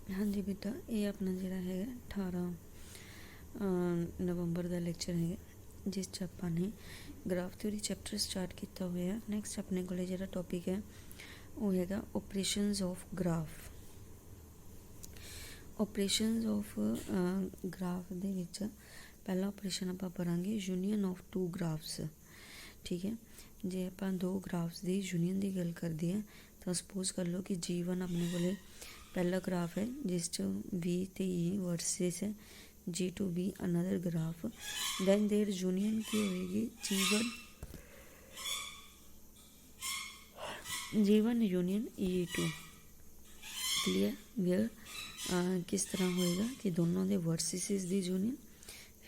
हाँ जी बेटा, ये अपना जिहड़ा है 18 नवंबर का लैक्चर है जिस च आपां ने ग्राफ थ्योरी चैप्टर स्टार्ट किया हुआ। नैक्सट अपने को जिहड़ा टॉपिक है वो हैगा operations of graph. Operations of graph दे विच पहला ऑपरेशन आपां करांगे यूनीअन ऑफ टू ग्राफ्स। ठीक है, जे आपां दो ग्राफ्स की यूनीअन की गल करते हैं तो सपोज कर लो कि G1 अपने को पहला ग्राफ है जिस V ते E वर्सेस है, G2 B another graph, then their union की होएगी G1 union E2। Clear where किस तरह होएगा कि दोनों के वर्सिस की यूनीअन,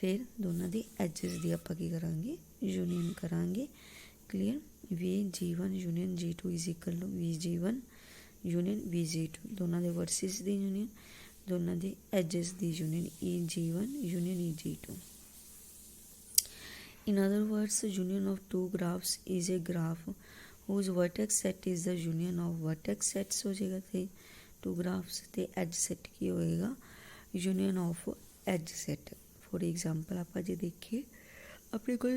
फिर दोनों की एजेस की आपां की करांगे यूनीअन करांगे। Clear G1 union G2 is equal to G1 union G2, दोनों के वर्सिस की यूनीअन, दोनों की एजेस की union G1 union G2। In other words, union of two graphs is a graph whose vertex set is the union of vertex sets हो जाएगा the two graphs ते edge set की होएगा union of edge set. For example आप जे देखिए अपने को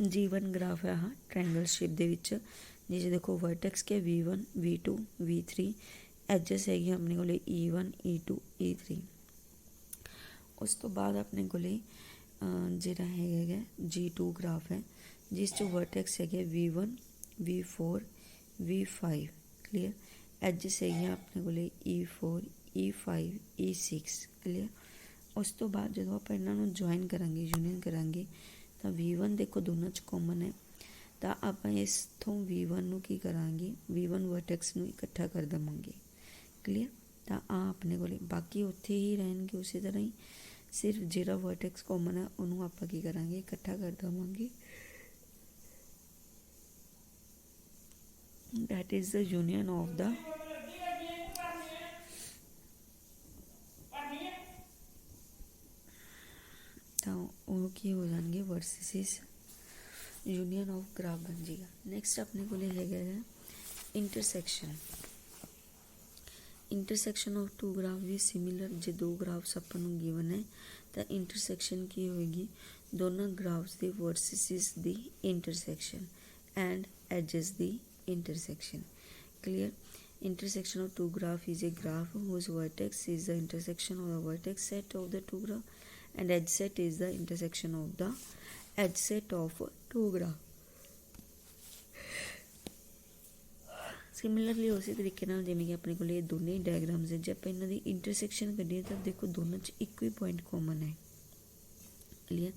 G1 ग्राफ है हाँ ट्रायंगल शेप दे विच, जिस देखो वर्टेक्स के V1 V2 V3, एजेस है अपने को E1 E2 E3। उस तो बाद अपने को जिहड़ा है G2 ग्राफ है जिस जो वर्टेक्स है V1 V4 V5। Clear edges है अपने को E4 E5 E6। क्लीयर उस तो बाद जो आप इन्हों ज्वाइन करांगे यूनीअन करांगे तो V1 देखो दोनों च कॉमन है तो आप इस V1 नूं की करांगे V1 वर्टेक्स नूं इकट्ठा कर देवांगे। क्लीयर तो आ अपने को बाकी उत्थे ही रहनगे उसी तरह ही, सिर्फ जिहड़ा वर्टेक्स कॉमन है उन्होंने आप की करांगे इकट्ठा कर देवांगे। That is the union of the तो वो की हो जाएंगे वर्सिस यूनीअन ऑफ ग्राफ बन जाएगा। नैक्सट अपने को है intersection. Intersection of two graph भी सिमिलर, जो दो ग्राफ्स अपन गिवन है तो इंटरसैक्शन की होएगी दोनों ग्राफ्स के वर्सिस दी इंटरसैक्शन एंड एजेस दी intersection. Clear intersection of two graph is a graph whose vertex is the intersection of the vertex set of the two graph and edge set is the intersection of the edge set of two graph। Similarly उसी तरीके जिमें कि अपने को दोनों ही diagrams है, जब आप इन्हों की इंटरसैक्शन करिए तो देखो दोनों च एक ही पॉइंट कॉमन है। क्लीयर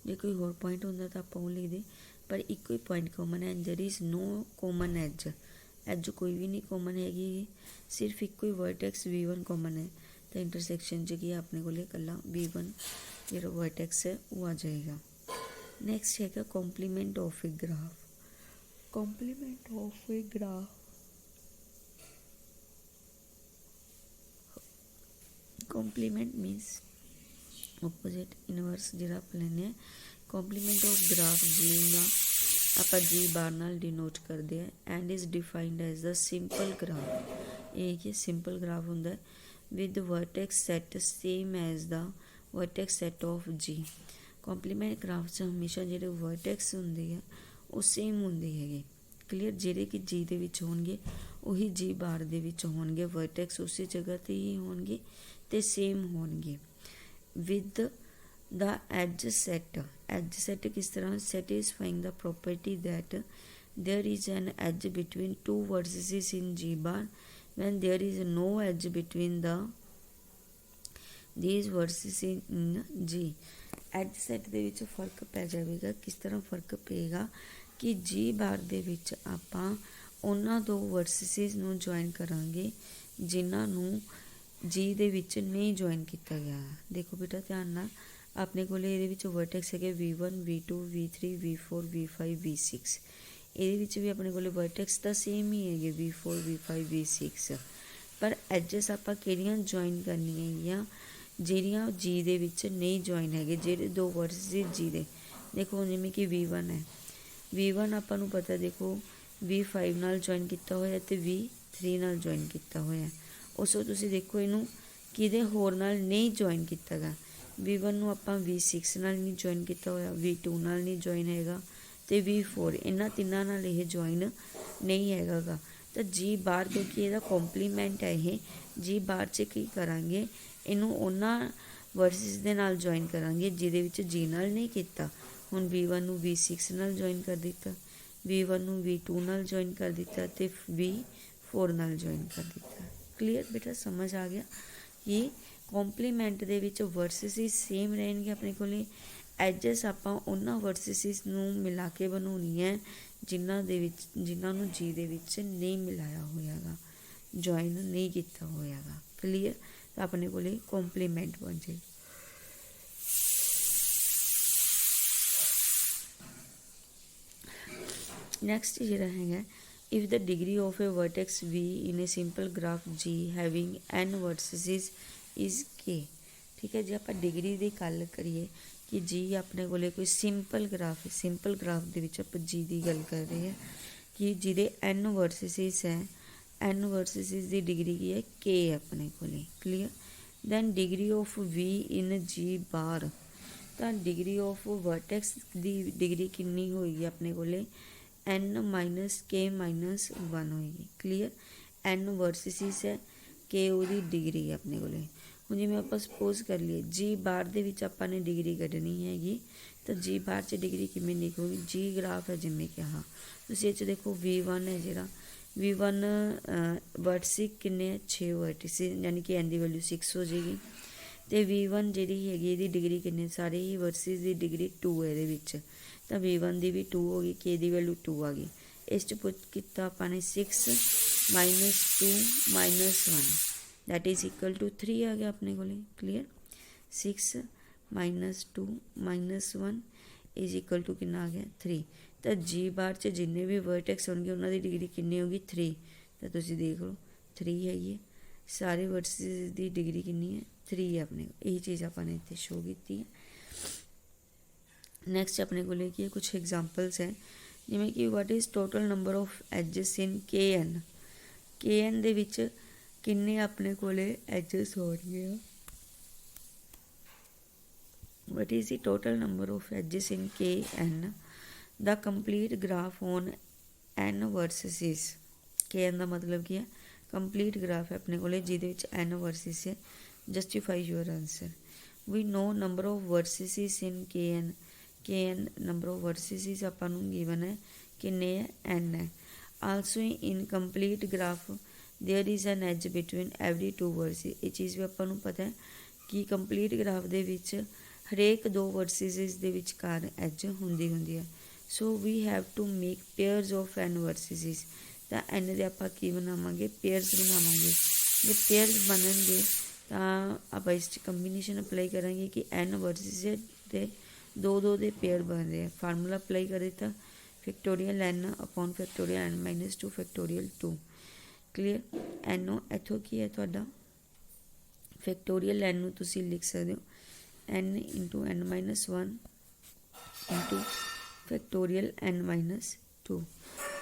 जो कोई होर पॉइंट होंदा तो आप लिख दें, पर एक ही पॉइंट कॉमन है and there is no common edge. Edge कोई भी नहीं कॉमन हैगी, सिर्फ एक ही वर्टेक्स V1 कॉमन है तो इंटरसैक्शन च की अपने को कला V1 जो वर्टेक्स है वो आ जाएगा। नैक्सट है complement of a graph. Complement of a graph complement means opposite inverse जो आप लेने। कॉम्प्लीमेंट ऑफ ग्राफ जी ना आप जी बार नाल डिनोट करते हैं and is defined as the simple graph. ये सिंपल ग्राफ होंगे with vertex set same as the vertex set of G. Complement graph से हमेशा जो वर्टेक्स होंगे है वो सेम होंगे है। क्लीयर जेडे कि जी दे विच होणगे उही जी बार दे विच होणगे, वर्टेक्स उसी जगह ते ही होणगे ते सेम होणगे with the edge set. Edge set किस तरह satisfying the property that there is an edge between two vertices in G bar when there is no edge between the these vertices in G. Edge set दे विच फर्क पै जाएगा। किस तरह फर्क पेगा कि जी बार दे विच आपां उन्हां दो वर्सिस नूं ज्वाइन करांगे जिन्हां नूं जी दे विच नहीं ज्वाइन किया गया। देखो बेटा ध्यान नाल अपने को ये वर्टेक्स है V1 V2 V3 V4 V5 V6। ये भी अपने को वर्टेक्स तो सेम ही है V4 V5 V6, पर एजेस आप ज्वाइन करनिया ਜਿਹੜੀਆਂ जी दे विच नहीं ज्वाइन है, ਜਿਹੜੇ दो वर्सिस जी दे। देखो जिमें कि V1 है, V1 ਆਪਾਂ ਨੂੰ पता देखो V5 नाल ज्वाइन किया होया ते V 3 ਨਾਲ ਜੁਆਇਨ ਕੀਤਾ ਹੋਇਆ। ਉਸ ਤੋਂ ਤੁਸੀਂ ਦੇਖੋ ਇਹਨੂੰ ਕਿਹਦੇ ਹੋਰ ਨਾਲ ਨਹੀਂ ਜੁਆਇਨ ਕੀਤਾ ਗਾ। V1 ਨੂੰ ਆਪਾਂ V6 ਨਾਲ ਨਹੀਂ ਜੁਆਇਨ ਕੀਤਾ ਹੋਇਆ, V2 ਨਾਲ ਨਹੀਂ ਜੁਆਇਨ ਹੈਗਾ ਅਤੇ V4 ਇਹਨਾਂ ਤਿੰਨਾਂ ਨਾਲ ਇਹ ਜੁਆਇਨ ਨਹੀਂ ਹੈਗਾ ਗਾ। ਤਾਂ ਜੀ ਬਾਰ ਕਿਉਂਕਿ ਇਹਦਾ ਕੰਪਲੀਮੈਂਟ ਹੈ, ਇਹ ਜੀ ਬਾਰ 'ਚ ਕੀ ਕਰਾਂਗੇ, ਇਹਨੂੰ ਉਹਨਾਂ ਵਰਸਿਸ ਦੇ ਨਾਲ ਜੁਆਇਨ ਕਰਾਂਗੇ ਜਿਹਦੇ ਵਿੱਚ ਜੀ ਨਾਲ ਨਹੀਂ ਕੀਤਾ। ਹੁਣ V1 ਨੂੰ V6 ਨਾਲ ਜੁਆਇਨ ਕਰ ਦਿੱਤਾ, V1 ਨੂੰ V2 ਨਾਲ ਜੁਆਇਨ ਕਰ ਦਿੱਤਾ ਅਤੇ V4 ਨਾਲ ਜੁਆਇਨ ਕਰ ਦਿੱਤਾ। ਕਲੀਅਰ ਬੇਟਾ, ਸਮਝ ਆ ਗਿਆ ਕਿ ਕੰਪਲੀਮੈਂਟ ਦੇ ਵਿੱਚ ਵਰਸਿਸ ਸੇਮ ਰਹਿਣਗੇ ਆਪਣੇ ਕੋਲ। ਐਜਸ ਆਪਾਂ ਉਹਨਾਂ ਵਰਸਿਸ ਨੂੰ ਮਿਲਾ ਕੇ ਬਣਾਉਣੀ ਹੈ ਜਿਨ੍ਹਾਂ ਨੂੰ ਜੀ ਦੇ ਵਿੱਚ ਨਹੀਂ ਮਿਲਾਇਆ ਹੋਇਆ ਗਾ, ਜੁਆਇਨ ਨਹੀਂ ਕੀਤਾ ਹੋਇਆ ਗਾ। ਕਲੀਅਰ, ਤਾਂ ਆਪਣੇ ਕੋਲ ਕੰਪਲੀਮੈਂਟ ਬਣ ਜਾਏ। ਨੈਕਸਟ ਜਿਹੜਾ ਹੈਗਾ, if the degree of a vertex V in a simple graph G having n vertices is k। ਠੀਕ ਹੈ, ਜੇ ਆਪਾਂ ਡਿਗਰੀ ਦੀ ਗੱਲ ਕਰੀਏ ਕਿ ਜੀ ਆਪਣੇ ਕੋਲੇ ਕੋਈ ਸਿੰਪਲ ਗ੍ਰਾਫ ਹੈ, ਸਿੰਪਲ ਗ੍ਰਾਫ ਦੇ ਵਿੱਚ ਆਪਾਂ ਜੀ ਦੀ ਗੱਲ ਕਰ ਰਹੇ ਹਾਂ ਕਿ ਜਿਹਦੇ n ਵਰਸਿਸਿਸ ਹੈ, n ਵਰਸਿਸਿਸ ਦੀ ਡਿਗਰੀ ਕੀ ਹੈ, k ਹੈ ਆਪਣੇ ਕੋਲੇ। Clear, then degree of V in G bar, ਤਾਂ ਡਿਗਰੀ ਆਫ ਵਰਟੈਕਸ ਦੀ ਡਿਗਰੀ ਕਿੰਨੀ ਹੋਏਗੀ ਆਪਣੇ ਕੋਲੇ, n ਮਾਈਨਸ k ਮਾਈਨਸ 1 ਹੋਏਗੀ। ਕਲੀਅਰ, n ਵਰਸਿਸਿਸ ਹੈ, k ਉਹਦੀ ਡਿਗਰੀ ਹੈ ਆਪਣੇ ਕੋਲੇ। ਹੁਣ ਜਿਵੇਂ ਆਪਾਂ ਸਪੋਜ਼ ਕਰ ਲਈਏ ਜੀ ਬਾਰ ਦੇ ਵਿੱਚ ਆਪਾਂ ਨੇ ਡਿਗਰੀ ਕੱਢਣੀ ਹੈਗੀ, ਤਾਂ ਜੀ ਬਾਰ 'ਚ ਡਿਗਰੀ ਕਿਵੇਂ ਨਿਕਲੂਗੀ, ਜੀ ਗ੍ਰਾਫ ਹੈ ਜਿਵੇਂ ਕਿ ਹਾਂ ਤੁਸੀਂ ਇਹ 'ਚ ਦੇਖੋ V1 ਹੈ ਜਿਹੜਾ V1 ਵਰਟਿਸਿਸ ਕਿੰਨੇ 6 ਵਰਟਿਸਿਸ, ਯਾਨੀ ਕਿ n ਦੀ ਵੈਲਿਊ 6 ਹੋ ਜਾਏਗੀ। ਅਤੇ V1 ਜਿਹੜੀ ਹੈਗੀ ਇਹਦੀ ਡਿਗਰੀ ਕਿੰਨੇ, ਸਾਰੇ ਹੀ ਵਰਸਿਸ ਦੀ ਡਿਗਰੀ 2 ਹੈ ਇਹਦੇ ਵਿੱਚ, ਤਾਂ V1 ਦੀ ਵੀ 2 ਹੋ ਗਈ, k ਦੀ ਵੈਲਿਊ 2 ਆ ਗਈ। ਇਸ 'ਚ ਪੁੱਟ ਕੀਤਾ ਆਪਾਂ ਨੇ 6 minus 2 minus 1 that is equal to 3 ਆ ਗਿਆ ਆਪਣੇ ਕੋਲ। Clear, 6 minus 2 minus 1 is equal to ਕਿੰਨਾ ਆ ਗਿਆ, 3। ਤਾਂ ਜੀ ਬਾਰ 'ਚ ਜਿੰਨੇ ਵੀ ਵਰਟੈਕਸ ਹੋਣਗੇ ਉਹਨਾਂ ਦੀ ਡਿਗਰੀ ਕਿੰਨੀ ਹੋਗੀ, 3। ਤਾਂ ਤੁਸੀਂ ਦੇਖ ਲਓ 3 ਹੈਗੀ ਹੈ, ਸਾਰੇ ਵਰਸਿਸ ਦੀ ਡਿਗਰੀ ਕਿੰਨੀ ਹੈ, 3 ਹੈ ਆਪਣੇ ਕੋਲ। ਇਹੀ ਚੀਜ਼ ਆਪਾਂ ਨੇ ਇੱਥੇ ਸ਼ੋ ਕੀਤੀ ਹੈ। ਨੈਕਸਟ ਆਪਣੇ ਕੋਲ ਕੀ ਹੈ, ਕੁਛ ਐਗਜ਼ਾਮਪਲਸ ਹੈ, ਜਿਵੇਂ ਕਿ what is total number of edges in KN ਦੇ ਵਿੱਚ ਕਿੰਨੇ ਆਪਣੇ ਕੋਲੇ ਐਜਸ ਹੋਣਗੇ। what is the total number of edges in KN, the complete graph on n vertices। KN ਦਾ ਮਤਲਬ ਕੀ ਹੈ, ਕੰਪਲੀਟ ਗ੍ਰਾਫ ਹੈ ਆਪਣੇ ਕੋਲੇ ਜਿਹਦੇ ਵਿੱਚ n ਵਰਸਿਸ ਹੈ। Justify your answer. We know number of vertices in KN number of vertices ਆਪਾਂ ਨੂੰ ਗਿਵਨ ਹੈ ਕਿੰਨੇ ਹੈ, n ਹੈ। Also in complete graph there is an edge between every 2 vertices. ਇਹ ਚੀਜ਼ ਵੀ ਆਪਾਂ ਨੂੰ ਪਤਾ ਹੈ ਕਿ ਕੰਪਲੀਟ ਗ੍ਰਾਫ ਦੇ ਵਿੱਚ ਹਰੇਕ 2 ਵਰਸਿਸ ਦੇ ਵਿਚਕਾਰ ਐਜ ਹੁੰਦੀ ਹੈ। So we have to make pairs of n vertices. ਤਾਂ n ਦੇ ਆਪਾਂ ਕੀ ਬਣਾਵਾਂਗੇ, ਪੇਅਰਸ ਬਣਾਵਾਂਗੇ। ਜੇ ਪੇਅਰਸ ਬਣਨਗੇ ਤਾਂ ਆਪਾਂ ਇਸ 'ਚ ਕੰਬੀਨੇਸ਼ਨ ਅਪਲਾਈ ਕਰਾਂਗੇ ਕਿ n ਵਰਸਿਸ ਦੇ 2 ਦੇ ਪੇਅਰ ਬਣ ਰਹੇ ਆ। ਫਾਰਮੂਲਾ ਅਪਲਾਈ ਕਰ ਦਿੱਤਾ, factorial n upon factorial n minus 2 factorial 2। Clear, n ਇੱਥੋਂ ਕੀ ਹੈ ਤੁਹਾਡਾ ਫੈਕਟੋਰੀਅਲ n ਨੂੰ ਤੁਸੀਂ ਲਿਖ ਸਕਦੇ ਹੋ n into n minus 1 into factorial n minus 2।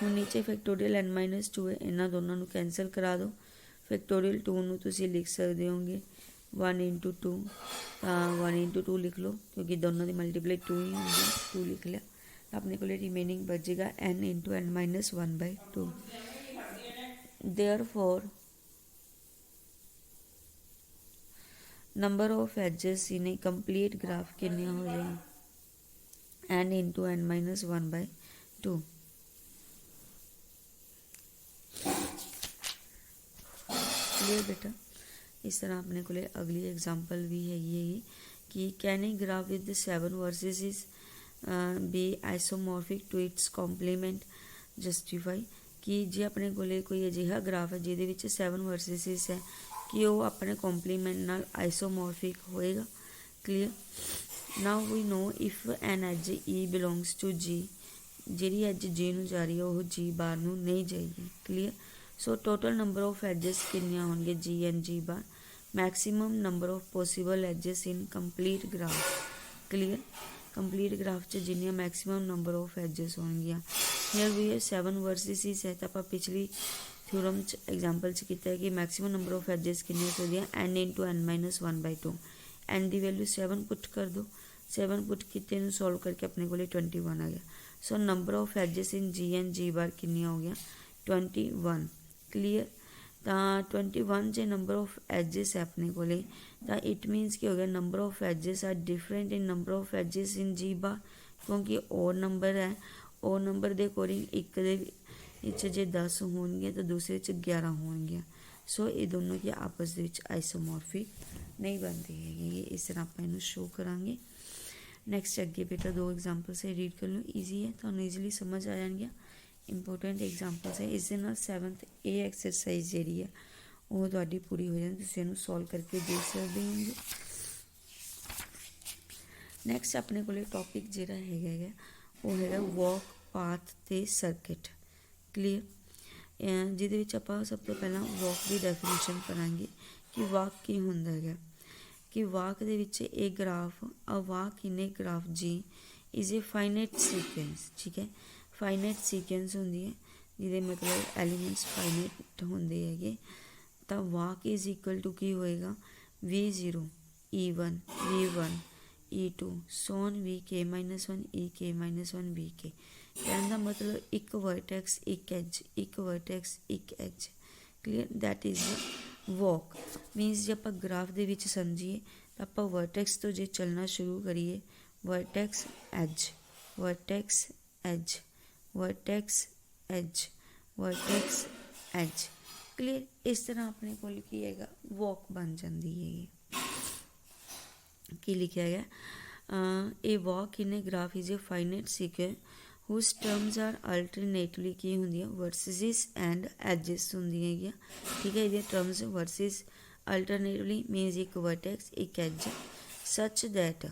ਹੁਣ ਨੀਚੇ ਫੈਕਟੋਰੀਅਲ n ਮਾਈਨਸ 2 ਹੈ, ਇਹਨਾਂ ਦੋਨਾਂ ਨੂੰ ਕੈਂਸਲ ਕਰਾ ਦਿਓ। ਫੈਕਟੋਰੀਅਲ 2 ਨੂੰ ਤੁਸੀਂ ਲਿਖ ਸਕਦੇ ਹੋਗੇ 1 ਇੰਟੂ 2, ਤਾਂ 1 ਇੰਟੂ 2 ਲਿਖ ਲਓ ਕਿਉਂਕਿ ਦੋਨਾਂ ਦੀ ਮਲਟੀਪਲਾਈ 2 ਹੀ ਹੁੰਦੀ, 2 ਲਿਖ ਲਿਆ। ਆਪਣੇ ਕੋਲ ਰਿਮੇਨਿੰਗ ਬਚੇਗਾ n into n minus 1/2। Therefore number of edges in a complete graph कितने हो जाए, n into n minus 1/2। Clear बेटा। इस तरह अपने को अगली एग्जाम्पल भी है कि can a graph with 7 vertices be isomorphic to its complement. Justify कि जे अपने कोले कोई अजिहा ग्राफ है जिहदे विच 7 वर्सिस है कि वो अपने कॉम्प्लीमेंट नाल आइसोमॉर्फिक होएगा। Clear, now we know if an edge E belongs to G, जिहड़ी एज जी नूं जा रही है वो जी बार नूं नहीं जाएगी। Clear, so total number of edges कितनियां होणगे G and G bar, maximum number of possible edges in complete graph. Clear, complete graph च जिन्नियां मैक्सिमम नंबर ऑफ एजेस होणगियां। हियर वी है 7 वर्सिस है, तो आप पिछली ਥਿਊਰਮ 'ਚ ਐਗਜ਼ਾਮਪਲ 'ਚ ਕੀਤਾ ਹੈ ਕਿ ਮੈਕਸਿਮਮ ਨੰਬਰ ਆਫ ਐਜਿਸ ਕਿੰਨੀਆਂ ਹੁੰਦੀਆਂ n into n minus 1/2 n ਦੀ ਵੈਲਿਊ 7 ਪੁੱਟ ਕਰ ਦਿਓ 7 ਪੁੱਟ ਕੀਤੇ ਨੂੰ ਸੋਲਵ ਕਰਕੇ ਆਪਣੇ ਕੋਲ 21 ਆ ਗਿਆ ਸੋ ਨੰਬਰ ਆਫ ਐਜਿਸ ਇਨ ਜੀ ਐਂਡ ਜੀ ਬਾਰ ਕਿੰਨੀਆਂ ਹੋ ਗਈਆਂ 21 ਕਲੀਅਰ ਤਾਂ 21 ਜੇ ਨੰਬਰ ਆਫ ਐਜਿਸ ਹੈ ਆਪਣੇ ਕੋਲੇ ਤਾਂ ਇਟ ਮੀਨਸ ਕੀ ਹੋ ਗਿਆ number of edges are different in number of edges in G bar ਕਿਉਂਕਿ ਔਰ ਨੰਬਰ ਹੈ ਔਰ ਨੰਬਰ ਦੇ ਅਕੋਰਡਿੰਗ ਇੱਕ ਦੇ ਵਿੱਚ ਜੇ 10 ਹੋਣਗੇ ਤਾਂ ਦੂਸਰੇ 'ਚ 11 ਹੋਣਗੀਆਂ ਸੋ ਇਹ ਦੋਨੋਂ ਕੀ ਆਪਸ ਦੇ ਵਿੱਚ ਆਈਸੋਮੋਰਫਿਕ ਨਹੀਂ ਬਣਦੇ ਹੈਗੇ ਇਸ ਤਰ੍ਹਾਂ ਆਪਾਂ ਇਹਨੂੰ ਸ਼ੋ ਕਰਾਂਗੇ ਨੈਕਸਟ ਅੱਗੇ ਬੇਟਾ ਦੋ ਐਗਜ਼ਾਮਪਲਸ ਹੈ ਰੀਡ ਕਰ ਲਓ ਈਜ਼ੀ ਹੈ ਤੁਹਾਨੂੰ ਈਜ਼ੀਲੀ ਸਮਝ ਆ ਜਾਣਗੀਆਂ ਇੰਪੋਰਟੈਂਟ ਐਗਜ਼ਾਮਪਲਸ ਹੈ ਇਸ ਦੇ ਨਾਲ 7th ਇਹ ਐਕਸਰਸਾਈਜ਼ ਜਿਹੜੀ ਹੈ ਉਹ ਤੁਹਾਡੀ ਪੂਰੀ ਹੋ ਜਾਂਦੀ ਤੁਸੀਂ ਇਹਨੂੰ ਸੋਲਵ ਕਰਕੇ ਦੇਖ ਸਕਦੇ ਹੋਗੇ ਨੈਕਸਟ ਆਪਣੇ ਕੋਲੇ ਟੌਪਿਕ ਜਿਹੜਾ ਹੈਗਾ ਉਹ ਹੈਗਾ ਵਾਕ ਪਾਥ ਤੇ ਸਰਕਿਟ ਕਲੀਅਰ ਜਿਹਦੇ ਵਿੱਚ ਆਪਾਂ ਸਭ ਤੋਂ ਪਹਿਲਾਂ ਵਾਕ ਦੀ ਡੈਫੀਨੇਸ਼ਨ ਕਰਾਂਗੇ ਕਿ ਵਾਕ ਕੀ ਹੁੰਦਾ ਹੈਗਾ ਕਿ ਵਾਕ ਦੇ ਵਿੱਚ ਇਹ graph a walk in a graph ਜੀ ਇਜ਼ ਏ ਫਾਈਨਾਈਟ ਸੀਕੁਐਂਸ ਠੀਕ ਹੈ ਫਾਈਨਾਈਟ ਸੀਕੁਐਂਸ ਹੁੰਦੀ ਹੈ ਜਿਹਦੇ ਮਤਲਬ ਐਲੀਮੈਂਟਸ ਫਾਈਨਾਈਟ ਹੁੰਦੇ ਹੈਗੇ ਤਾਂ ਵਾਕ ਇਜ਼ ਇਕੁਅਲ ਟੂ ਕੀ ਹੋਏਗਾ v0 e1 v1 e2 ਸੋਨ vk -1 ek -1 vk ਕਹਿਣ ਦਾ ਮਤਲਬ ਇੱਕ ਵਰਟੈਕਸ ਇੱਕ ਐਜ ਇੱਕ ਵਰਟੈਕਸ ਇੱਕ as clear that is walk means ਜੇ ਆਪਾਂ ਗ੍ਰਾਫ ਦੇ ਵਿੱਚ ਸਮਝੀਏ ਤਾਂ ਆਪਾਂ ਵਰਟੈਕਸ ਤੋਂ ਜੇ ਚੱਲਣਾ ਸ਼ੁਰੂ ਕਰੀਏ vertex edge vertex edge vertex edge vertex edge clear ਇਸ ਤਰ੍ਹਾਂ ਆਪਣੇ ਕੋਲ ਕੀ ਹੈਗਾ ਵਾਕ ਬਣ ਜਾਂਦੀ ਹੈਗੀ ਕੀ ਲਿਖਿਆ ਗਿਆ ਇਹ walk in a graph is a finite sequence whose terms are alternately ਕੀ ਹੁੰਦੀਆਂ ਵਰਸਿਸ ਐਂਡ ਐਜਿਸ ਹੁੰਦੀਆਂ ਹੈਗੀਆਂ ਠੀਕ ਹੈ ਇਹਦੀਆਂ ਟਰਮਸ ਵਰਸਿਸ ਅਲਟਰਨੇਟਲੀ ਮੀਨਸ ਇੱਕ ਵਰਟੈਕਸ ਇੱਕ ਐਜ ਸੱਚ ਦੈਟ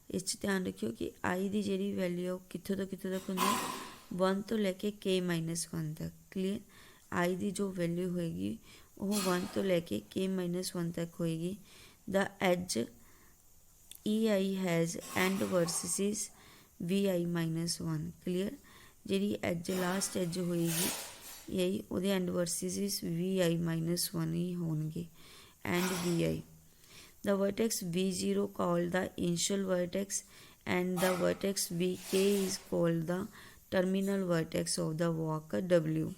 ਇਸ 'ਚ ਧਿਆਨ ਰੱਖਿਓ ਕਿ ਆਈ ਦੀ ਜਿਹੜੀ ਵੈਲਿਊ ਉਹ ਕਿੱਥੋਂ ਤੋਂ ਕਿੱਥੋਂ ਤੱਕ ਹੁੰਦੀ ਹੈ 1 ਤੋਂ ਲੈ ਕੇ k -1 ਤੱਕ ਕਲੀਅਰ ਆਈ ਦੀ ਜੋ ਵੈਲਿਊ ਹੋਏਗੀ ਉਹ 1 ਤੋਂ ਲੈ ਕੇ k -1 ਤੱਕ ਹੋਏਗੀ ਦਾ edge ei has end vertices vi -1 clear ਜਿਹੜੀ ਐਜ ਲਾਸਟ ਐਜ ਹੋਏਗੀ ਇਹੀ ਉਹਦੇ ਐਂਡ ਵਰਸਿਸ vi -1 ਹੀ ਹੋਣਗੇ end vi the vertex v0 called the initial vertex and the vertex vk is called the terminal vertex of the walk w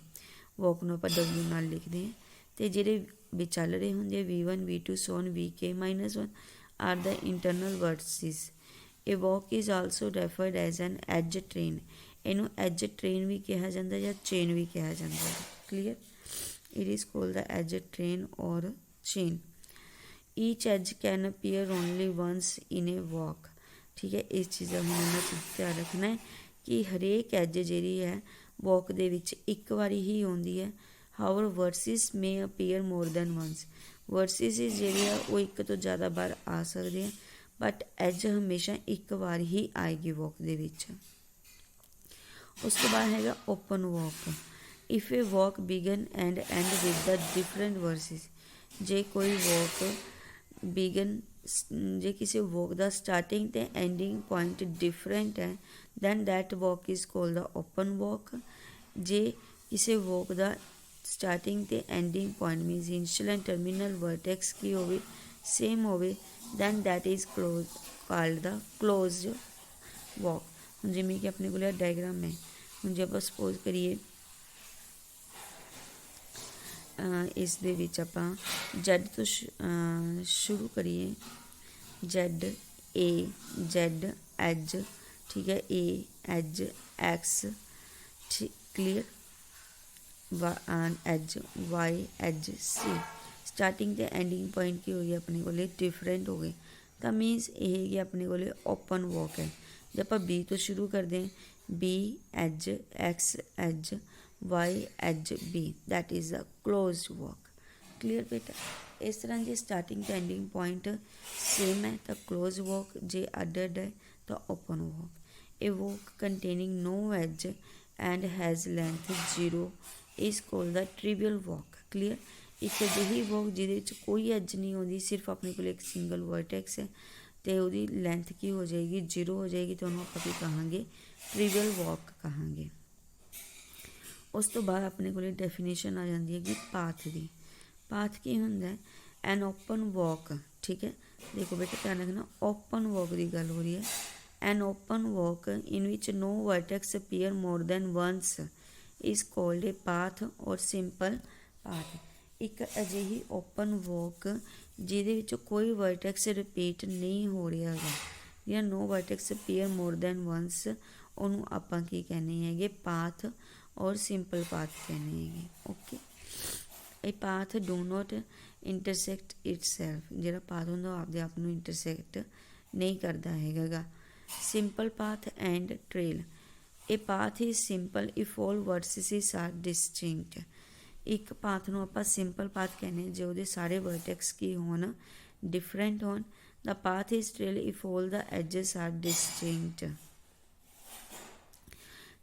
walk ਨੂੰ ਆਪਾਂ w ਨਾਲ ਲਿਖਦੇ ਹਾਂ ਤੇ ਜਿਹੜੇ ਵਿਚਲ ਰਹੇ ਹੁੰਦੇ v1 v2 son vk -1 are the internal vertices A walk is also referred as an edge train ਇਹਨੂੰ edge train ਵੀ ਕਿਹਾ ਜਾਂਦਾ ਜਾਂ chain ਵੀ ਕਿਹਾ ਜਾਂਦਾ ਹੈ clear it is called the edge train or chain each edge can appear only once in a walk ਠੀਕ ਹੈ ਇਸ ਚੀਜ਼ ਦਾ ਹੁਣ ਧਿਆਨ ਰੱਖਣਾ ਹੈ ਕਿ ਹਰੇਕ ਐਜ ਜਿਹੜੀ ਹੈ ਵਾਕ ਦੇ ਵਿੱਚ ਇੱਕ ਵਾਰੀ ਹੀ ਆਉਂਦੀ ਹੈ however vertices may appear more than once vertices ਜਿਹੜੇ ਆ ਉਹ ਇੱਕ ਤੋਂ ਜ਼ਿਆਦਾ ਵਾਰ ਆ ਸਕਦੇ ਆ ਬਟ ਐਜ ਹਮੇਸ਼ਾ ਇੱਕ ਵਾਰ ਹੀ ਆਏਗੀ ਵਾਕ ਦੇ ਵਿੱਚ ਉਸ ਤੋਂ ਬਾਅਦ ਹੈਗਾ open walk if a walk begin and end with the different vertices ਜੇ ਕੋਈ ਵਾਕ ਬਿਗਨ ਜੇ ਕਿਸੇ ਵਾਕ ਦਾ ਸਟਾਰਟਿੰਗ ਤੇ ਐਂਡਿੰਗ ਪੁਆਇੰਟ ਡਿਫਰੈਂਟ ਹੈ than that walk is called the open walk ਜੇ ਕਿਸੇ ਵਾਕ ਦਾ ਸਟਾਰਟਿੰਗ ਤੇ ending point means initial and terminal vertex ਕੀ ਹੋਵੇ ਸੇਮ ਹੋਵੇ then that is called the closed walk ਹੁਣ ਜਿਵੇਂ ਕਿ ਆਪਣੇ ਕੋਲ ਡਾਇਗਰਾਮ ਹੈ ਹੁਣ ਜੇ ਆਪਾਂ ਸਪੋਜ਼ ਕਰੀਏ ਇਸ ਦੇ ਵਿੱਚ ਆਪਾਂ Z ਤੋਂ ਸ਼ੁਰੂ ਕਰੀਏ Z A Z ਐਜ ਠੀਕ ਹੈ A as X clear as Y as C starting ਤੇ ਐਂਡਿੰਗ ਪੁਆਇੰਟ ਕੀ ਹੋ ਗਈ ਆਪਣੇ ਕੋਲੇ ਡਿਫਰੈਂਟ ਹੋ ਗਏ ਤਾਂ ਮੀਨਸ ਇਹ ਹੈਗੀ ਆਪਣੇ ਕੋਲੇ ਓਪਨ ਵਾਕ ਹੈ ਜੇ ਆਪਾਂ B ਤੋਂ ਸ਼ੁਰੂ ਕਰਦੇ ਹਾਂ B edge X edge Y edge B that is a closed walk clear ਬੇਟਾ ਇਸ ਤਰ੍ਹਾਂ ਜੇ ਸਟਾਰਟਿੰਗ ਤੇ ਐਂਡਿੰਗ ਪੁਆਇੰਟ ਸੇਮ ਹੈ ਤਾਂ ਕਲੋਜ਼ ਵਾਕ ਜੇ ਅੱਡ ਹੈ ਤਾਂ ਓਪਨ ਵਾਕ ਇਹ walk containing no edge and has length 0 is called the trivial walk clear ਇੱਕ ਅਜਿਹੀ ਵਾਕ ਜਿਹਦੇ ਵਿੱਚ ਕੋਈ ਐਜ ਨਹੀਂ ਆਉਂਦੀ ਸਿਰਫ ਆਪਣੇ ਕੋਲ ਇੱਕ ਸਿੰਗਲ ਵਰਟੈਕਸ ਹੈ ਅਤੇ ਉਹਦੀ ਲੈਂਥ ਕੀ ਹੋ ਜਾਏਗੀ 0 ਹੋ ਜਾਏਗੀ ਤਾਂ ਉਹਨੂੰ ਆਪਾਂ ਕੀ ਕਹਾਂਗੇ ਟ੍ਰਿਵੀਅਲ ਵਾਕ ਕਹਾਂਗੇ उस तो बाद अपने को डेफिनेशन आ जाती है कि पाथ की। पाथ की हुंदा है? एन ओपन वॉक, ठीक है। देखो बेटा ध्यान रखना, ओपन वॉक की गल हो रही है। An open walk in which no vertex appear more than once is called a path और सिंपल पाथ। एक अजिही ओपन वॉक जिहदे विच कोई वर्टेक्स रिपीट नहीं हो रहा है या no vertex appear more than once, ਉਹਨੂੰ ਆਪਾਂ ਕੀ ਕਹਿੰਦੇ ਹੈਗੇ? ਪਾਥ ਔਰ ਸਿੰਪਲ ਪਾਥ ਕਹਿੰਦੇ ਹੈਗੇ। ਓਕੇ, ਇਹ path do not intersect itself, ਜਿਹੜਾ ਪਾਥ ਹੁੰਦਾ ਉਹ ਆਪਦੇ ਆਪ ਨੂੰ ਇੰਟਰਸੈਕਟ ਨਹੀਂ ਕਰਦਾ ਹੈਗਾ ਗਾ। ਸਿੰਪਲ ਪਾਥ ਐਂਡ ਟ੍ਰੇਲ, ਇਹ path is simple if all vertices are distinct. ਇੱਕ ਪਾਥ ਨੂੰ ਆਪਾਂ ਸਿੰਪਲ ਪਾਥ ਕਹਿੰਦੇ ਹਾਂ ਜੇ ਉਹਦੇ ਸਾਰੇ ਵਰਟੈਕਸ ਕੀ ਹੋਣ? ਡਿਫਰੈਂਟ ਹੋਣ। The path is trail if all the edges are distinct.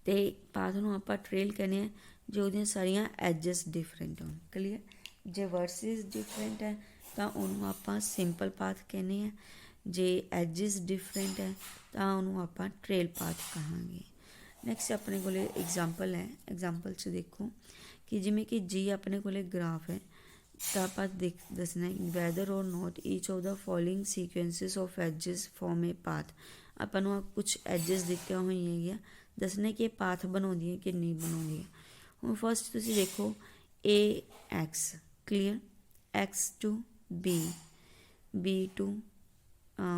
ਤੇ ਪਾਥ ਨੂੰ ਆਪਾਂ ਟ੍ਰੇਲ ਕਹਿੰਦੇ ਹਾਂ ਜੇ ਉਹਦੀਆਂ ਸਾਰੀਆਂ ਐਜਸ ਡਿਫਰੈਂਟ ਹੋਣ। ਕਲੀਅਰ? ਜੇ ਵਰਸਿਸ ਡਿਫਰੈਂਟ ਹੈ ਤਾਂ ਉਹਨੂੰ ਆਪਾਂ ਸਿੰਪਲ ਪਾਥ ਕਹਿੰਦੇ ਹਾਂ, ਜੇ ਐਜਸ ਡਿਫਰੈਂਟ ਹੈ ਤਾਂ ਉਹਨੂੰ ਆਪਾਂ ਟ੍ਰੇਲ ਪਾਥ ਕਹਾਂਗੇ। ਨੈਕਸਟ ਆਪਣੇ ਕੋਲ ਐਗਜ਼ਾਮਪਲ ਹੈ। ਐਗਜ਼ਾਮਪਲ 'ਚ ਦੇਖੋ ਕਿ ਜਿਵੇਂ ਕਿ ਜੀ ਆਪਣੇ ਕੋਲ ਗ੍ਰਾਫ ਹੈ ਤਾਂ ਆਪਾਂ ਦੱਸਣਾ whether or not each of the following sequences of edges form a path. ਆਪਾਂ ਨੂੰ ਕੁਛ ਐਜਸ ਦਿੱਤੀਆਂ ਹੋਈਆਂ ਹੈਗੀਆਂ, ਦੱਸਣਾ ਕਿ ਇਹ ਪਾਥ ਬਣਾਉਂਦੀਆਂ ਕਿ ਨਹੀਂ ਬਣਾਉਂਦੀਆਂ। ਹੁਣ ਫਸਟ ਤੁਸੀਂ ਦੇਖੋ A X, clear? X to B, B to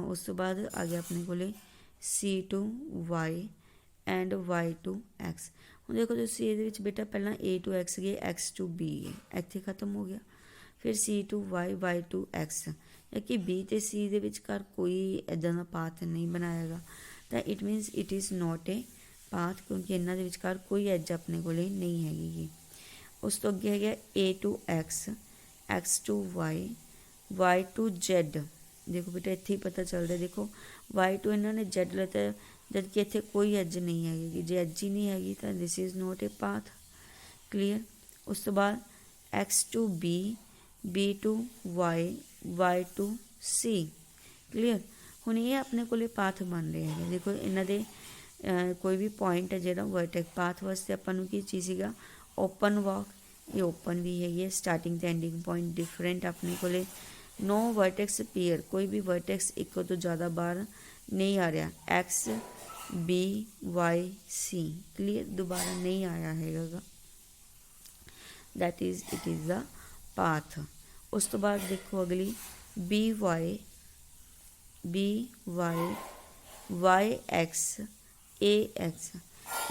ਉਸ ਤੋਂ ਬਾਅਦ ਆ ਗਿਆ ਆਪਣੇ ਕੋਲ C to Y and Y to X. ਹੁਣ ਦੇਖੋ ਤੁਸੀਂ ਇਹਦੇ ਵਿੱਚ ਬੇਟਾ ਪਹਿਲਾਂ ਏ ਟੂ ਐਕਸ ਗਏ, ਐਕਸ ਟੂ ਬੀ ਗਏ, ਇੱਥੇ ਖਤਮ ਹੋ ਗਿਆ। ਫਿਰ C to Y, Y to X, ਕਿ ਬੀ ਅਤੇ ਸੀ ਦੇ ਵਿਚਕਾਰ ਕੋਈ ਇੱਦਾਂ ਦਾ ਪਾਥ ਨਹੀਂ ਬਣਾਇਆ ਗਾ ਤਾਂ it means it is not A path, ਕਿਉਂਕਿ ਇਹਨਾਂ ਦੇ ਵਿਚਕਾਰ ਕੋਈ ਐਜ ਆਪਣੇ ਕੋਲ ਨਹੀਂ ਹੈਗੀ ਗੀ। ਉਸ ਤੋਂ ਅੱਗੇ ਹੈਗਾ ਏ to X, X to Y, Y to Z. ਦੇਖੋ ਬੇਟਾ ਇੱਥੇ ਹੀ ਪਤਾ ਚੱਲਦਾ, ਦੇਖੋ ਵਾਈ ਟੂ ਇਹਨਾਂ ਨੇ ਜ਼ੈਡ ਲਿੱਤਾ ਜਦ ਕਿ ਇੱਥੇ ਕੋਈ ਐਜ ਨਹੀਂ ਹੈਗੀ। ਜੇ ਐਜ ਹੀ ਨਹੀਂ ਹੈਗੀ ਤਾਂ this is not A path. Clear? ਉਸ ਤੋਂ ਬਾਅਦ X to B, B to Y, Y to C. Clear? ਹੁਣ ਇਹ ਆਪਣੇ ਕੋਲ ਪਾਥ ਬਣ ਰਹੇ ਹੈਗੇ। ਦੇਖੋ ਇਹਨਾਂ ਦੇ ਕੋਈ ਵੀ ਪੁਆਇੰਟ ਹੈ ਜਿਹੜਾ ਵਰਟੈਕਸ ਪਾਥ ਵਾਸਤੇ ਆਪਾਂ ਨੂੰ ਕੀ ਚੀਜ਼ ਸੀਗਾ? ਓਪਨ ਵਾਕ, ਇਹ ਓਪਨ ਵੀ ਹੈਗੀ ਹੈ। ਸਟਾਰਟਿੰਗ ਤੇ ਐਂਡਿੰਗ ਪੁਆਇੰਟ ਡਿਫਰੈਂਟ ਆਪਣੇ ਕੋਲ। ਨੋ ਵਰਟੈਕਸ ਪੀਅਰ, ਕੋਈ ਵੀ ਵਰਟੈਕਸ ਇੱਕ ਤੋਂ ਜ਼ਿਆਦਾ ਬਾਹਰ ਨਹੀਂ ਆ ਰਿਹਾ। X B Y C, clear? ਦੁਬਾਰਾ ਨਹੀਂ ਆਇਆ ਹੈਗਾ, that is it is the path. ਉਸ ਤੋਂ ਬਾਅਦ ਦੇਖੋ ਅਗਲੀ B Y, B Y, Y X, A X,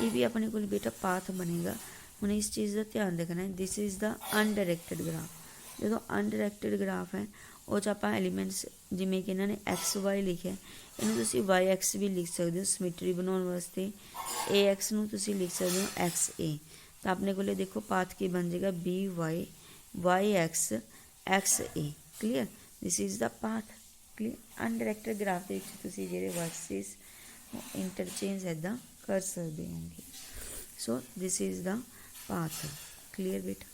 ਇਹ ਵੀ ਆਪਣੇ ਕੋਲ ਬੇਟਾ ਪਾਥ ਬਣੇਗਾ। ਹੁਣ ਇਸ ਚੀਜ਼ ਦਾ ਧਿਆਨ ਰੱਖਣਾ ਹੈ, ਦਿਸ ਇਜ਼ ਦਾ ਅਨਡਾਇਰੈਕਟਡ ਗ੍ਰਾਫ। ਜਦੋਂ ਅਨਡਾਇਰੈਕਟਡ ਗ੍ਰਾਫ ਹੈ ਉਹ 'ਚ ਆਪਾਂ ਐਲੀਮੈਂਟਸ ਜਿਵੇਂ ਕਿ ਇਹਨਾਂ ਨੇ ਐਕਸ ਵਾਈ ਲਿਖਿਆ, ਇਹਨੂੰ ਤੁਸੀਂ ਵਾਈ ਐਕਸ ਵੀ ਲਿਖ ਸਕਦੇ ਹੋ ਸਿਮੈਟਰੀ ਬਣਾਉਣ ਵਾਸਤੇ। ਏ ਐਕਸ ਨੂੰ ਤੁਸੀਂ ਲਿਖ ਸਕਦੇ ਹੋ ਐਕਸ ਏ। ਤਾਂ ਆਪਣੇ ਕੋਲ ਦੇਖੋ ਪਾਥ ਕੀ ਬਣ ਜਾਏਗਾ? B Y, Y X, X A. Clear? This is the path. Clear? Undirected graph ਦੇ ਵਿੱਚ ਤੁਸੀਂ ਜਿਹੜੇ ਵਰਸਿਸ ਇੰਟਰਚੇਂਜ ਇੱਦਾਂ ਕਰ ਸਕਦੇ ਹੋਗੇ। So this is the path. Clear ਬੇਟਾ?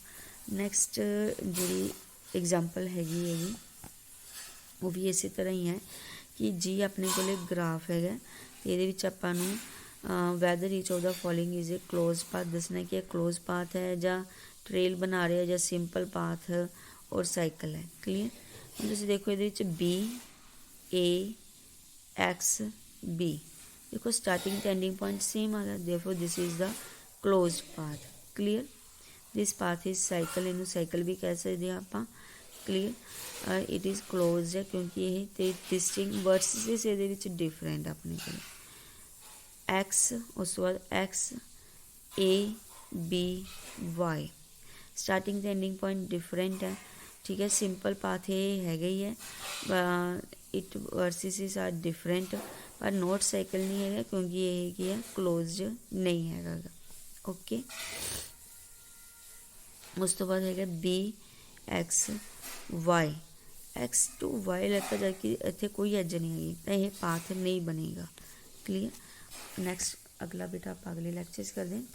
ਨੈਕਸਟ ਜਿਹੜੀ ਐਗਜ਼ਾਮਪਲ ਹੈਗੀ ਉਹ ਵੀ ਇਸੇ ਤਰ੍ਹਾਂ ਹੀ ਹੈ ਕਿ ਜੀ ਆਪਣੇ ਕੋਲ ਗ੍ਰਾਫ ਹੈਗਾ ਅਤੇ ਇਹਦੇ ਵਿੱਚ ਆਪਾਂ ਨੂੰ whether each of the following is a close path ਦੱਸਣਾ ਕਿ ਇਹ ਕਲੋਜ਼ ਪਾਥ ਹੈ ਜਾਂ ਟ੍ਰੇਲ ਬਣਾ ਰਿਹਾ ਜਾਂ ਸਿੰਪਲ ਪਾਥ ਔਰ ਸਾਈਕਲ ਹੈ। ਕਲੀਅਰ? ਹੁਣ ਤੁਸੀਂ ਦੇਖੋ ਇਹਦੇ ਵਿੱਚ ਬੀ ਏ ਐਕਸ ਬੀ, ਦੇਖੋ ਸਟਾਰਟਿੰਗ ਤੇ ਐਂਡਿੰਗ ਪੁਆਇੰਟ ਸੇਮ ਆ ਗਿਆ, therefore this is the closed path. Clear? This path is cycle, ਇਹਨੂੰ ਸਾਈਕਲ ਵੀ ਕਹਿ ਸਕਦੇ ਹਾਂ ਆਪਾਂ। ਕਲੀਅਰ? ਇਟ ਇਜ਼ ਕਲੋਜ਼ਡ ਹੈ ਕਿਉਂਕਿ ਇਹ ਤੇ ਡਿਸਟਿੰਕਟ ਵਰਸਿਸ ਇਹਦੇ ਵਿੱਚ ਡਿਫਰੈਂਟ ਆਪਣੇ ਕੋਲ। ਐਕਸ, ਉਸ ਤੋਂ ਬਾਅਦ X A B Y, starting ਤੇ ਐਂਡਿੰਗ ਪੁਆਇੰਟ ਡਿਫਰੈਂਟ ਹੈ। ਠੀਕ ਹੈ? ਸਿੰਪਲ ਪਾਥ ਇਹ ਹੈਗਾ ਹੀ ਹੈ। ਇਟ ਵਰਸਿਸ ਆਰ ਡਿਫਰੈਂਟ, ਪਰ ਨੋਟ ਸਾਈਕਲ ਨਹੀਂ ਹੈਗਾ ਕਿਉਂਕਿ ਇਹ ਕੀ ਹੈ? ਕਲੋਜ਼ਡ ਨਹੀਂ ਹੈਗਾ। ਓਕੇ, ਉਸ ਤੋਂ ਬਾਅਦ ਹੈਗਾ B X Y, X to Y ਲੈਤਾ ਜਦ ਕਿ ਇੱਥੇ ਕੋਈ ਐਜ ਨਹੀਂ ਹੈਗੀ ਤਾਂ ਇਹ ਪਾਥ ਨਹੀਂ ਬਣੇਗਾ। ਕਲੀਅਰ? ਨੈਕਸਟ ਅਗਲਾ ਬੇਟਾ ਆਪਾਂ ਅਗਲੇ ਲੈਕਚਰ 'ਚ ਕਰਦੇ ਹਾਂ।